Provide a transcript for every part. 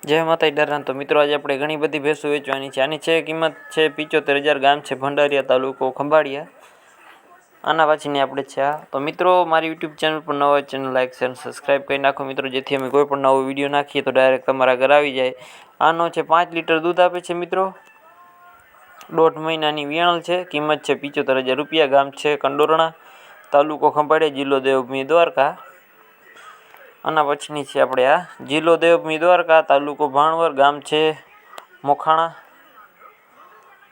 जय माता डरान। तो मित्रों आज अपने घनी बधी भैंसों वेचवानी छे। आनी छे किंमत छे 75,000। गाम छे भंडारिया, तालुको खंभाळिया। आना पाछीनी आपणे छे आ। तो मित्रों मारी यूट्यूब चेनल पर नवा चेनल लाइक शेयर सब्सक्राइब करी नाखो मित्रों, जेथी अमे कोई पण नवो विडियो नाखीए तो डायरेक्ट तमारा घर आवी जाए। आनो छे 5 लीटर दूध आपे छे मित्रों। 1.5 महीनानी वियाणल छे। किंमत छे 75,000 रुपया। गाम छे कंडोरणा, तालुको खंभाळिया, जिल्लो देवभूमि द्वारका। आना पछीनी छे आपणे आ जिल्लो देवभूमि द्वारका, तालुको भाणवर, गाम छे मोखाणा।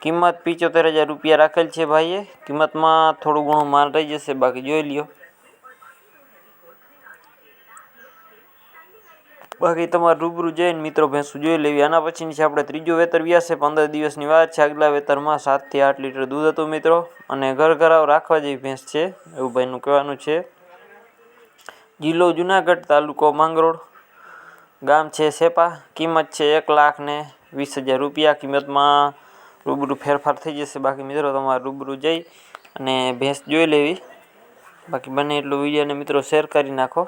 किंमत 75,000 रुपया राखेल छे भाईए। किंमत में थोड़ू घणुं मान रही जशे, बाकी जोई ल्यो। बाकी तमारे रूबरू जईने मित्रों भैंसू जोई लेवी। आना पछीनी छे आपणे त्रीजो वेतर व्यासे। 15 दिवसनी वात छे। आगला वेतरमां 7 થી 8 લીટર दूध हतुं मित्रों। अने घर घराव राखवा जेवी भैंस छे एवुं भाईनुं कहेवानुं छे। जिल्लो जूनागढ़, तालुको मांगरोळ, गाम छे सेपा। किंमत छे 1,20,000 रुपया। किंमत में रूबरू फेरफार थई जशे। बाकी मित्रों तमारे रूबरू जई अने भैंस जोई लेवी। बाकी बने एटलो विडियो ने मित्रों शेर करी नाखो,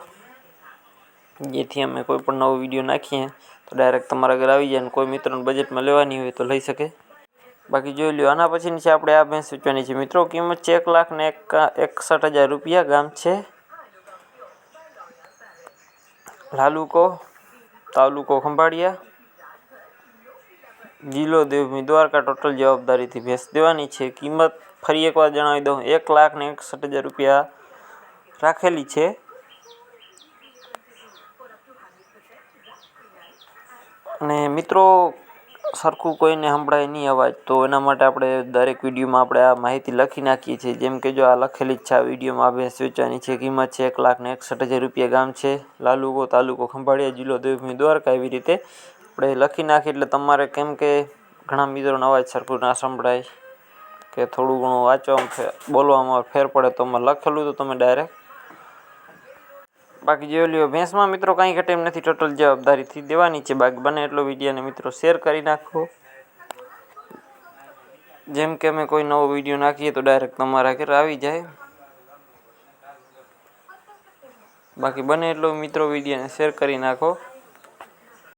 जेथी अमे कोई पण नवो विडियो नाखीए तो डायरेक्ट तमारा घर आवी जाए। कोई मित्रों बजेट में लेवानी होय तो लई सके। बाकी जोई ल्यो। आना पछीनी छे आपणे आ भैंस वेचवानी छे मित्रों। किंमत छे 1,61,000 रुपया। गाम छे लालुको, तालुको खंभाळिया, जिल्लो देवभूमि द्वारका। टोटल जवाबदारी थी भैंस देवानी छे। किंमत फरी एक बार जणावी दऊं, 1,61,000 रुपया राखेली छे। ने मित्रों सरखुं कोईने संभळाय नहीं अवाज, तो एना माटे आपणे दरेक विडियो में आपणे आ माहिती लखी नाखीए छीए। जेम के जो आ लखेली ज छे आ विडियो में। आ भैंस वेचवानी छे। किंमत छे 1,61,000 रुपया। गाम छे लालुको, तालुको खंभाळिया, जिल्लो देवभूमि द्वारका। एवी रीते આપણે લખી નાખી એટલે તમારે કેમ કે ઘણા મિત્રોનો અવાજ સરખું ના સંભળાય કે થોડું ઘણું વાંચવામાં બોલવામાં ફેર પડે તો મેં લખેલું તો તમે ડાયરેક્ટ બાકી જોઈ લ્યો। ભેંસમાં મિત્રો કાંઈ ઘટે એમ નથી, ટોટલ જવાબદારીથી દેવાની છે। બાકી બને એટલો વિડીયોને મિત્રો શેર કરી નાખો, જેમ કે અમે કોઈ નવો વિડીયો નાખીએ તો ડાયરેક્ટ તમારા ઘરે આવી જાય। બાકી બને એટલો મિત્રો વિડીયોને શેર કરી નાખો।